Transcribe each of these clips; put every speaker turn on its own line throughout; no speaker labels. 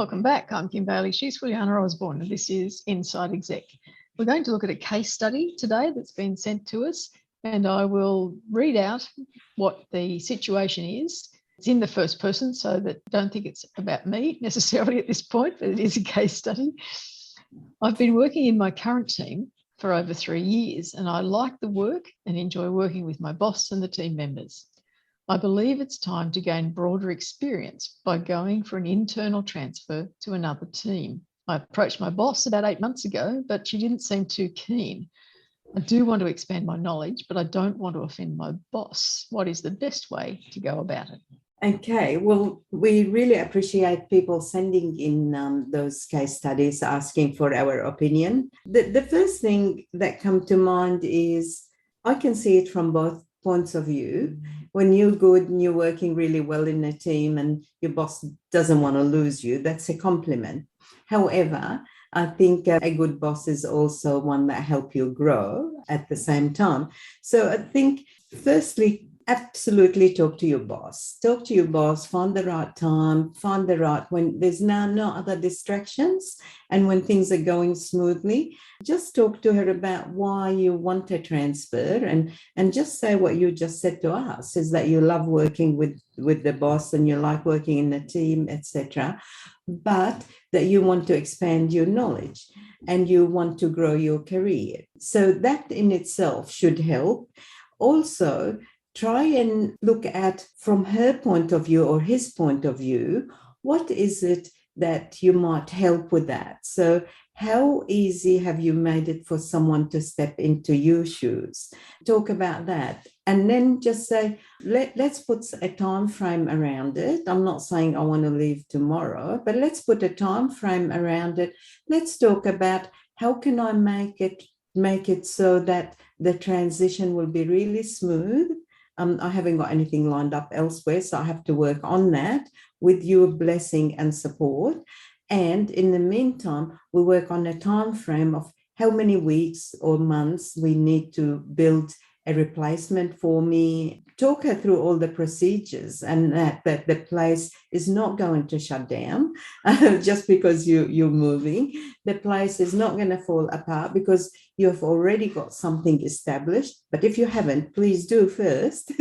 Welcome back. I'm Kim Bailey. She's Fulyana Osborne, and this is Inside Exec. We're going to look at a case study today that's been sent to us, and I will read out what the situation is. It's in the first person, so that don't think it's about me necessarily at this point, but it is a case study. I've been working in my current team for over 3 years, and I like the work and enjoy working with my boss and the team members. I believe it's time to gain broader experience by going for an internal transfer to another team. I approached my boss about 8 months ago, but she didn't seem too keen. I do want to expand my knowledge, but I don't want to offend my boss. What is the best way to go about it?
Okay, well, we really appreciate people sending in those case studies, asking for our opinion. The first thing that comes to mind is I can see it from both points of view. When you're good and you're working really well in a team and your boss doesn't want to lose you, that's a compliment. However, I think a good boss is also one that helps you grow at the same time. So I think, firstly, absolutely talk to your boss. Talk to your boss, find the right time, find the right, when there's now no other distractions and when things are going smoothly, just talk to her about why you want a transfer and just say what you just said to us, is that you love working with the boss and you like working in a team, etc., but that you want to expand your knowledge and you want to grow your career. So that in itself should help. Also, try and look at, from her point of view or his point of view, what is it that you might help with that? So how easy have you made it for someone to step into your shoes? Talk about that. And then just say, let's put a time frame around it. I'm not saying I want to leave tomorrow, but let's put a time frame around it. Let's talk about how can I make it so that the transition will be really smooth. I haven't got anything lined up elsewhere, so I have to work on that with your blessing and support. And in the meantime, we work on a time frame of how many weeks or months we need to build a replacement for me. Talk her through all the procedures and that the place is not going to shut down just because you're moving. The place is not going to fall apart because you've already got something established. But if you haven't, please do first.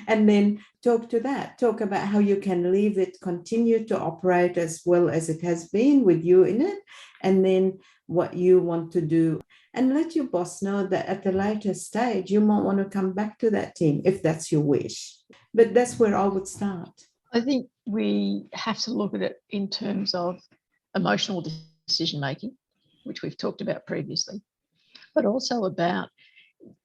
And then talk to that. Talk about how you can leave it, continue to operate as well as it has been with you in it. And then what you want to do. And let your boss know that at a later stage, you might want to come back to that team if that's your wish. But that's where I would start.
I think we have to look at it in terms of emotional decision-making, which we've talked about previously, but also about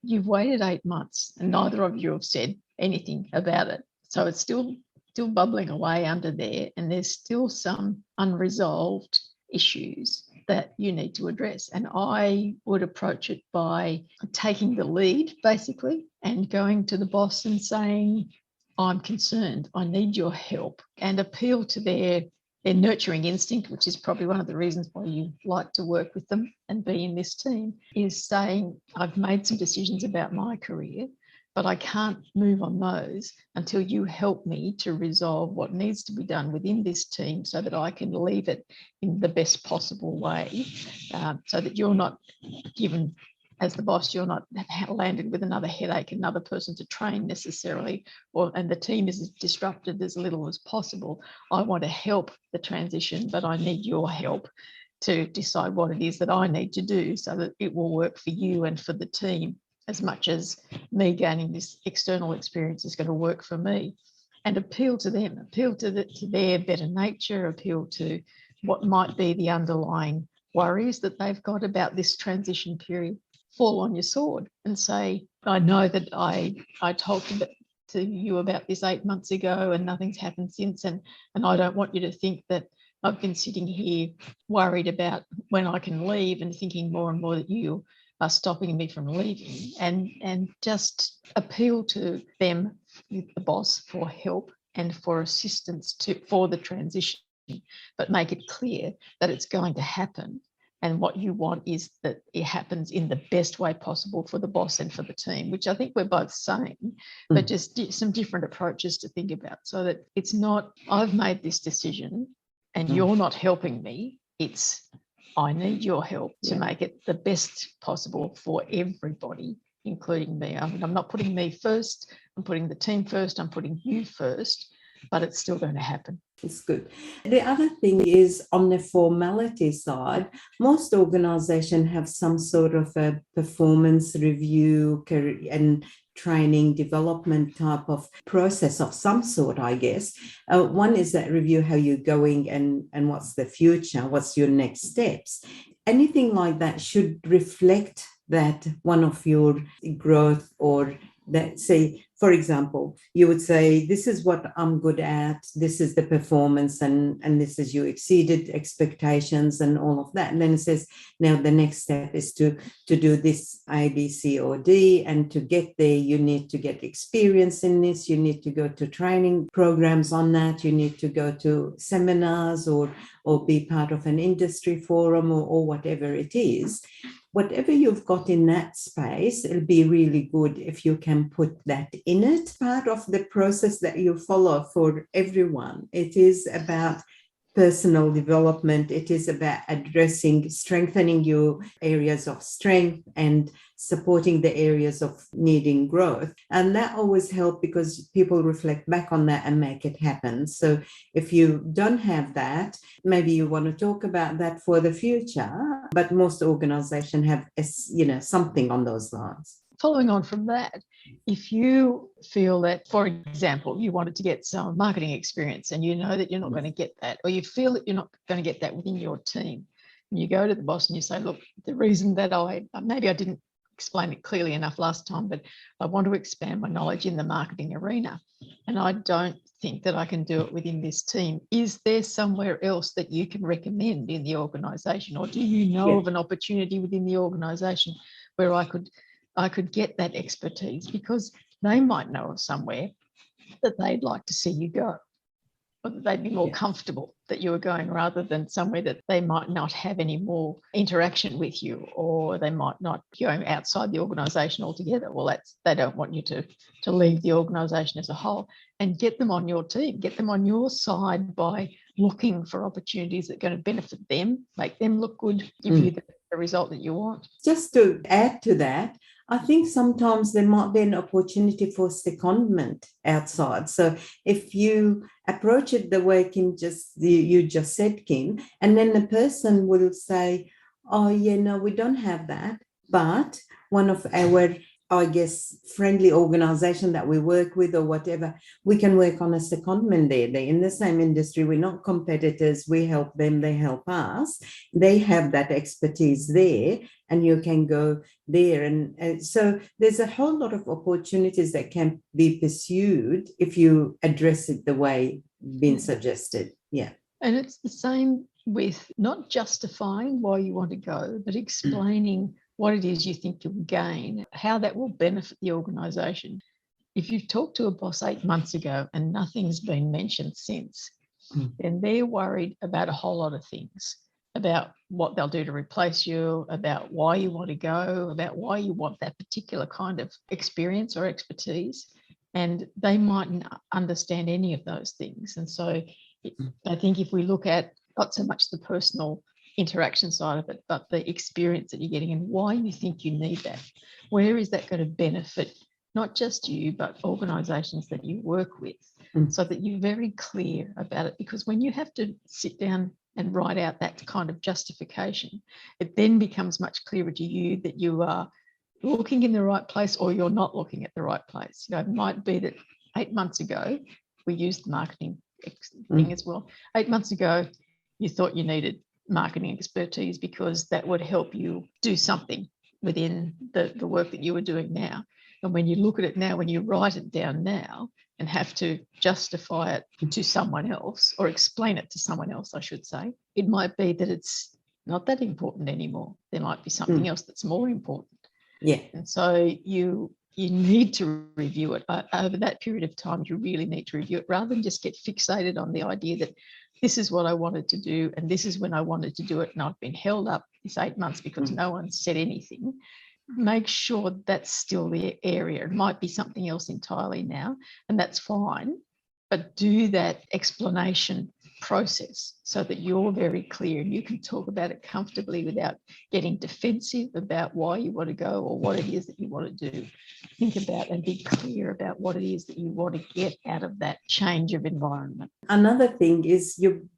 you've waited 8 months and neither of you have said anything about it. So it's still bubbling away under there, and there's still some unresolved issues that you need to address. And I would approach it by taking the lead, basically, and going to the boss and saying, I'm concerned, I need your help, and appeal to their nurturing instinct, which is probably one of the reasons why you like to work with them and be in this team, is saying, I've made some decisions about my career, but I can't move on those until you help me to resolve what needs to be done within this team so that I can leave it in the best possible way, so that you're not given, as the boss, you're not landed with another headache, another person to train necessarily, and the team is disrupted as little as possible. I want to help the transition, but I need your help to decide what it is that I need to do so that it will work for you and for the team, as much as me gaining this external experience is going to work for me. And appeal to them, appeal to their better nature, appeal to what might be the underlying worries that they've got about this transition period. Fall on your sword and say, I know that I told to you about this 8 months ago and nothing's happened since, and I don't want you to think that I've been sitting here worried about when I can leave and thinking more and more that you are stopping me from leaving, and just appeal to them, the boss, for help and for assistance for the transition, but make it clear that it's going to happen. And what you want is that it happens in the best way possible for the boss and for the team, which I think we're both saying, but just some different approaches to think about, so that it's not, I've made this decision and you're not helping me. It's, I need your help to make it the best possible for everybody, including me. I mean, I'm not putting me first, I'm putting the team first, I'm putting you first, but it's still going to happen.
It's good. The other thing is, on the formality side, most organizations have some sort of a performance review and training development type of process of some sort, I guess. One is that review how you're going and what's the future, what's your next steps. Anything like that should reflect that one of your growth, or that, say, for example, you would say, this is what I'm good at, this is the performance, and this is you exceeded expectations and all of that. And then it says, now the next step is to do this A, B, C, or D. And to get there, you need to get experience in this. You need to go to training programs on that. You need to go to seminars or be part of an industry forum or whatever it is. Whatever you've got in that space, it'll be really good if you can put that in it. Part of the process that you follow for everyone. It is about personal development. It is about addressing, strengthening your areas of strength and supporting the areas of needing growth. And that always helps because people reflect back on that and make it happen. So if you don't have that, maybe you want to talk about that for the future, but most organizations have, something on those lines.
Following on from that, if you feel that, for example, you wanted to get some marketing experience and you know that you're not going to get that, or you feel that you're not going to get that within your team, and you go to the boss and you say, look, the reason that maybe I didn't explain it clearly enough last time, but I want to expand my knowledge in the marketing arena, and I don't think that I can do it within this team. Is there somewhere else that you can recommend in the organisation, or do you know of an opportunity within the organisation where I could get that expertise? Because they might know of somewhere that they'd like to see you go, or that they'd be more comfortable that you were going, rather than somewhere that they might not have any more interaction with you, or they might not go outside the organisation altogether. Well, they don't want you to leave the organisation as a whole. And get them on your team, get them on your side by looking for opportunities that are going to benefit them, make them look good, give you the result that you want.
Just to add to that, I think sometimes there might be an opportunity for secondment outside. So if you approach it the way you just said, Kim, and then the person will say, oh, yeah, no, we don't have that, but one of our, I guess, friendly organization that we work with or whatever, we can work on a secondment there. They're in the same industry. We're not competitors. We help them. They help us. They have that expertise there, and you can go there. And so there's a whole lot of opportunities that can be pursued if you address it the way being suggested. Yeah.
And it's the same with not justifying why you want to go, but explaining what it is you think you'll gain, how that will benefit the organisation. If you've talked to a boss 8 months ago and nothing's been mentioned since, then they're worried about a whole lot of things, about what they'll do to replace you, about why you want to go, about why you want that particular kind of experience or expertise. And they mightn't understand any of those things. And so I think if we look at not so much the personal interaction side of it, but the experience that you're getting and why you think you need that, where is that going to benefit not just you, but organisations that you work with, so that you're very clear about it. Because when you have to sit down and write out that kind of justification, it then becomes much clearer to you that you are looking in the right place or you're not looking at the right place. It might be that 8 months ago, we used the marketing thing as well. 8 months ago, you thought you needed marketing expertise because that would help you do something within the work that you were doing now. And when you look at it now, when you write it down now and have to justify it to someone else, or explain it to someone else, I should say, it might be that it's not that important anymore. There might be something else that's more important.
Yeah.
And so you need to review it. Over that period of time, you really need to review it, rather than just get fixated on the idea that this is what I wanted to do and this is when I wanted to do it, and I've been held up this 8 months because no one said anything. Make sure that's still the area. It might be something else entirely now, and that's fine, but do that explanation process so that you're very clear and you can talk about it comfortably without getting defensive about why you want to go or what it is that you want to do. Think about and be clear about what it is that you want to get out of that change of environment.
Another thing is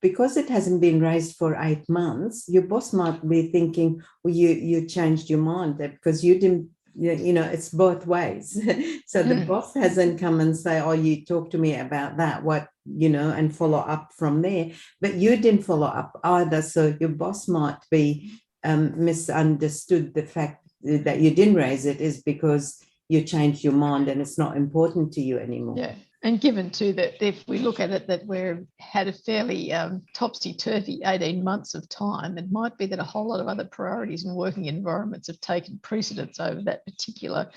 because it hasn't been raised for 8 months, your boss might be thinking, well, you changed your mind because you didn't, it's both ways. So the boss hasn't come and say, oh, you talk to me about that, and follow up from there. But you didn't follow up either. So your boss might be misunderstood the fact that you didn't raise it is because you changed your mind and it's not important to you anymore.
Yeah. And given too that if we look at it that we've had a fairly topsy-turvy 18 months of time, it might be that a whole lot of other priorities and working environments have taken precedence over that particular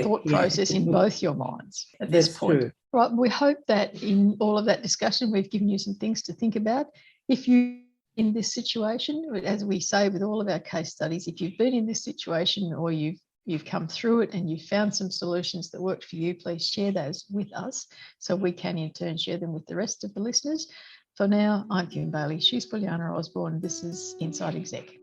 thought process in both your minds at this point.
True.
Right. We hope that in all of that discussion, we've given you some things to think about. If you in this situation, as we say with all of our case studies, if you've been in this situation or you've come through it and you've found some solutions that worked for you, please share those with us so we can in turn share them with the rest of the listeners. For now, I'm Kim Bailey. She's Fulyana Osborne. This is Inside Exec.